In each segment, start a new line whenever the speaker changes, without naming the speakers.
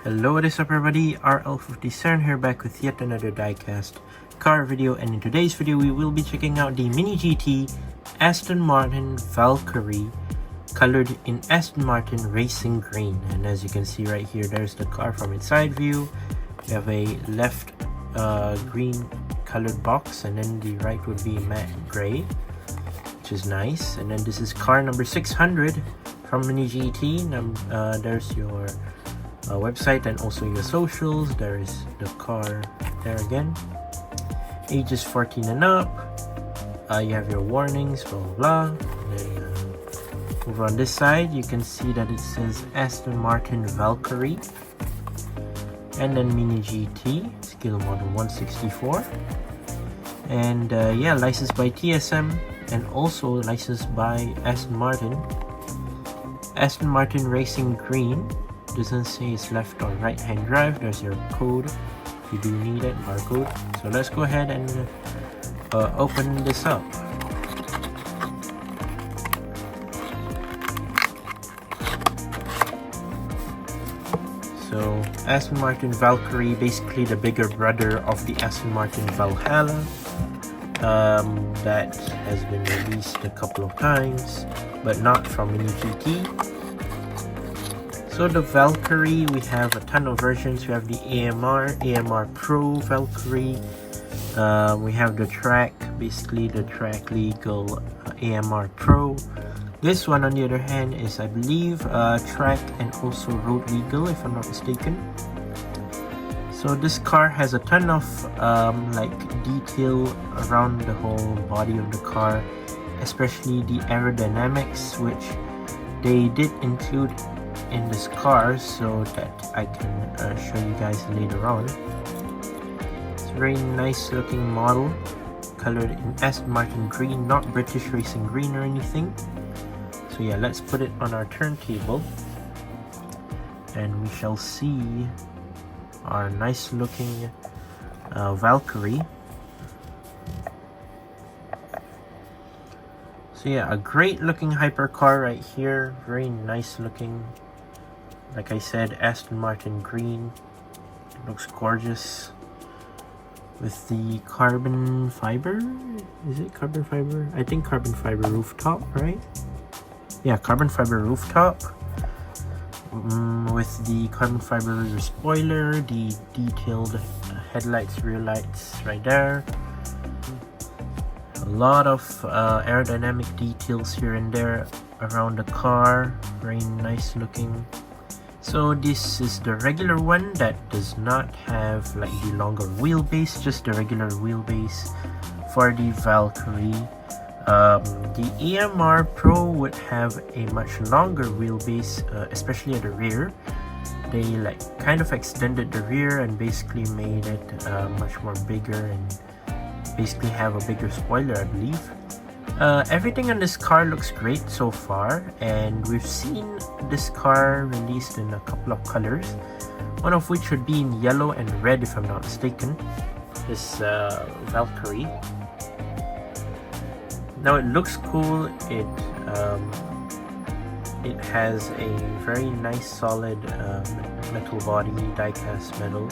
Hello, what is up everybody, RL57 here, back with yet another diecast car video, and in today's video we will be checking out the Mini GT Aston Martin Valkyrie colored in Aston Martin Racing Green. And as you can see right here, there's the car from its side view. We have a left green colored box, and then the right would be matte gray, which is nice. And then this is car number 600 from Mini GT. There's your website and also your socials. There is the car there again. Ages 14 and up. You have your warnings, blah blah blah. And then over on this side you can see that it says Aston Martin Valkyrie, and then Mini GT skill model 164, and yeah, licensed by TSM and also licensed by Aston Martin. Aston Martin Racing Green. Doesn't say it's left or right hand drive. There's your code if you do need it, barcode. So let's go ahead and open this up. So Aston Martin Valkyrie, basically the bigger brother of the Aston Martin Valhalla, that has been released a couple of times, but not from Mini GT. So the Valkyrie, we have a ton of versions. We have the AMR Pro Valkyrie. We have the track, basically the track legal AMR Pro. This one on the other hand is, I believe, track and also road legal, if I'm not mistaken. So this car has a ton of like detail around the whole body of the car, especially the aerodynamics, which they did include in this car so that I can show you guys later on. It's a very nice looking model, colored in Aston Martin green, not British Racing Green or anything. So yeah, let's put it on our turntable and we shall see our nice looking Valkyrie. So yeah, a great looking hypercar right here, very nice looking. Like I said, Aston Martin green. It looks gorgeous with the carbon fiber. Is it carbon fiber? I think carbon fiber rooftop, right? Yeah, carbon fiber rooftop. With the carbon fiber spoiler, the detailed headlights, rear lights right there. A lot of aerodynamic details here and there around the car. Very nice looking. So this is the regular one that does not have like the longer wheelbase, just the regular wheelbase for the Valkyrie. The AMR Pro would have a much longer wheelbase, especially at the rear. They like kind of extended the rear and basically made it much more bigger, and basically have a bigger spoiler, I believe. Everything on this car looks great so far, and we've seen this car released in a couple of colors, one of which would be in yellow and red if I'm not mistaken, this Valkyrie. Now it looks cool. It has a very nice solid metal body, die-cast metal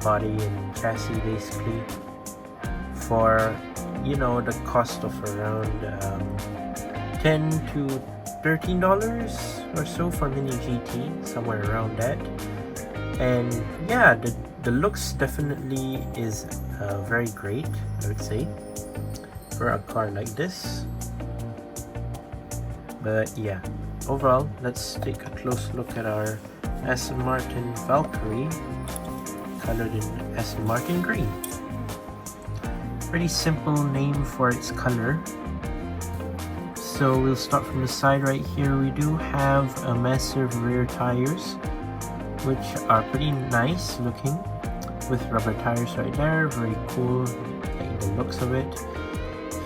body and chassis, basically, for, you know, the cost of around $10 to $13 or so for Mini GT, somewhere around that. And yeah, the looks definitely is very great, I would say, for a car like this. But yeah, overall, let's take a close look at our Aston Martin Valkyrie, colored in Aston Martin green. Pretty simple name for its color. So we'll start from the side right here. We do have a massive rear tires, which are pretty nice looking, with rubber tires right there. Very cool, like the looks of it.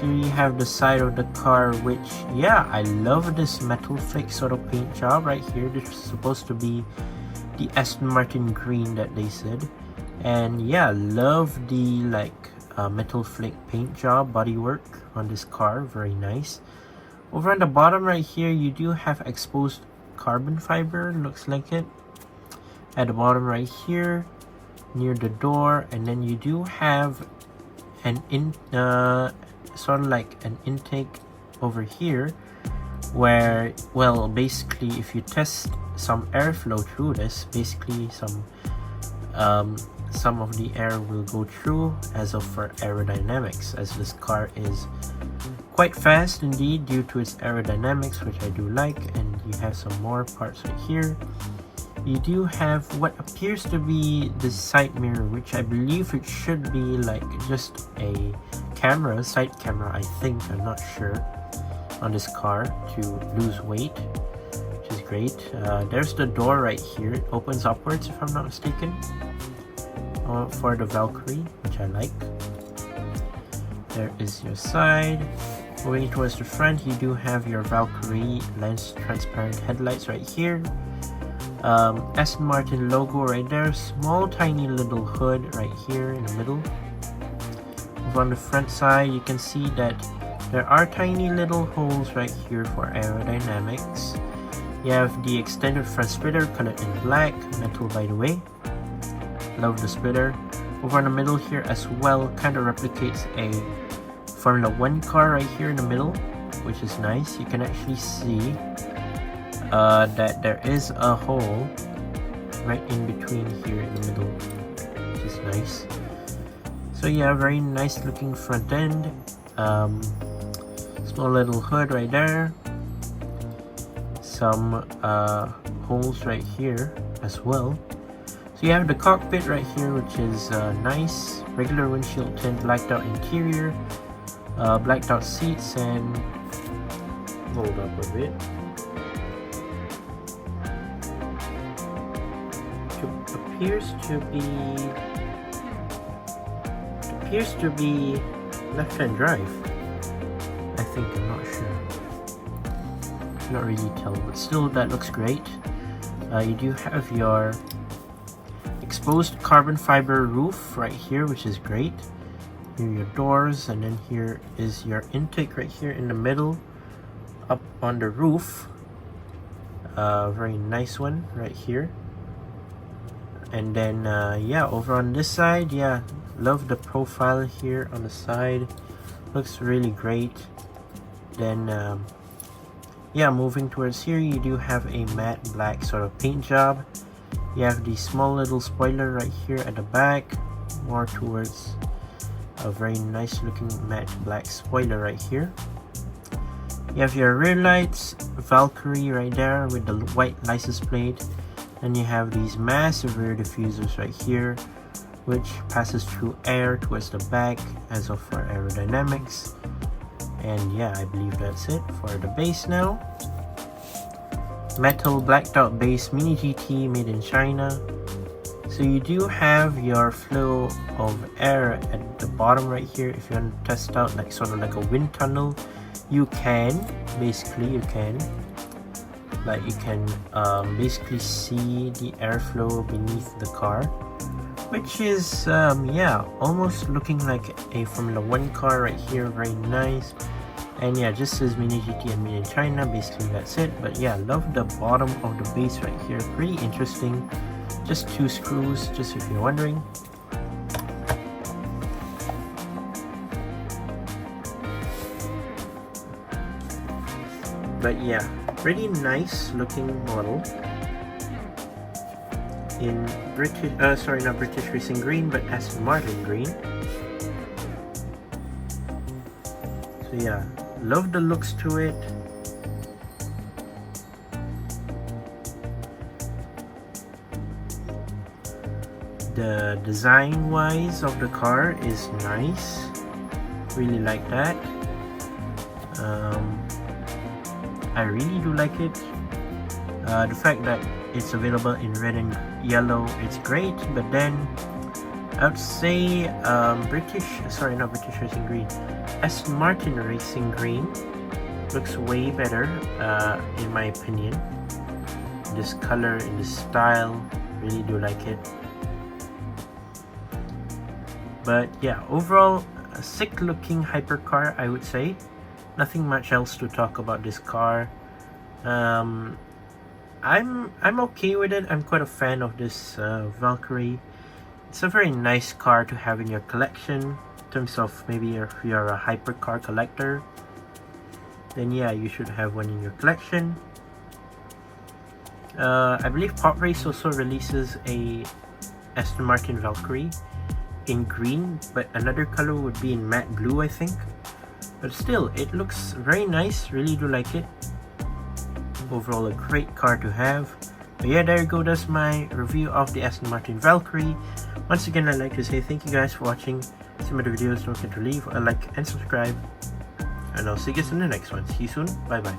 Here you have the side of the car, which, yeah, I love this metal flick sort of paint job right here. This is supposed to be the Aston Martin green that they said. And yeah, love the like metal flick paint job, bodywork on this car, very nice. Over on the bottom right here, you do have exposed carbon fiber, looks like it. at the bottom right here near the door, and then you do have an sort of like an intake over here where, well, basically if you test some airflow through this, basically some of the air will go through as of for aerodynamics, as this car is quite fast indeed due to its aerodynamics, which I do like. And you have some more parts right here. You do have what appears to be the side mirror, which I believe it should be like just a camera, side camera, I think, I'm not sure, on this car to lose weight, which is great. There's the door right here. It opens upwards if I'm not mistaken, for the Valkyrie, which I like. There is your side. Moving towards the front, you do have your Valkyrie lens transparent headlights right here. Aston Martin logo right there. Small tiny little hood right here in the middle. Over on the front side, you can see that there are tiny little holes right here for aerodynamics. You have the extended front splitter colored in black, metal by the way. Love the splitter. Over in the middle here as well, kind of replicates a Formula 1 car right here in the middle, which is nice. You can actually see that there is a hole right in between here in the middle, which is nice. So yeah, very nice looking front end. Small little hood right there. Some holes right here as well. So you have the cockpit right here, which is nice. Regular windshield tint, blacked out interior, blacked out seats, and hold up a bit. Appears to be left-hand drive. I think, I'm not sure. Not really tell, but still that looks great. You do have your exposed carbon fiber roof right here, which is great. Here are your doors, and then here is your intake right here in the middle, up on the roof. Very nice one right here. And then yeah, over on this side, yeah, love the profile here on the side, looks really great. Then yeah, moving towards here, you do have a matte black sort of paint job. You have the small little spoiler right here at the back, more towards a very nice looking matte black spoiler right here. You have your rear lights, Valkyrie right there with the white license plate. Then you have these massive rear diffusers right here, which passes through air towards the back as of for aerodynamics. And yeah, I believe that's it for the base now. Metal blacked out base Mini GT made in China. So you do have your flow of air at the bottom right here. If you want to test out like sort of like a wind tunnel, you can basically basically see the airflow beneath the car, which is yeah, almost looking like a Formula 1 car right here. Very nice. And yeah, just says Mini GT and made in China. Basically that's it. But yeah, love the bottom of the base right here, pretty interesting. Just 2 screws, just if you're wondering. But yeah, pretty nice looking model in British, sorry, not British Racing Green, but Aston Martin Green. So yeah, love the looks to it. The design wise of the car is nice, really like that. I really do like it. The fact that it's available in red and yellow, it's great. But then I would say not British Racing Green, Aston Martin Racing Green looks way better in my opinion. This color, in this style, really do like it. But yeah, overall a sick looking hypercar, I would say. Nothing much else to talk about this car. I'm okay with it. I'm quite a fan of this Valkyrie. It's a very nice car to have in your collection. In terms of maybe if you're a hypercar collector, then yeah, you should have one in your collection. I believe Pod Race also releases a Aston Martin Valkyrie in green, but another color would be in matte blue, I think. But still, it looks very nice. Really do like it. Overall, a great car to have. But yeah, there you go. That's my review of the Aston Martin Valkyrie. Once again, I'd like to say thank you guys for watching. Some other videos, don't forget to leave a like and subscribe. And I'll see you guys in the next one. See you soon. Bye bye.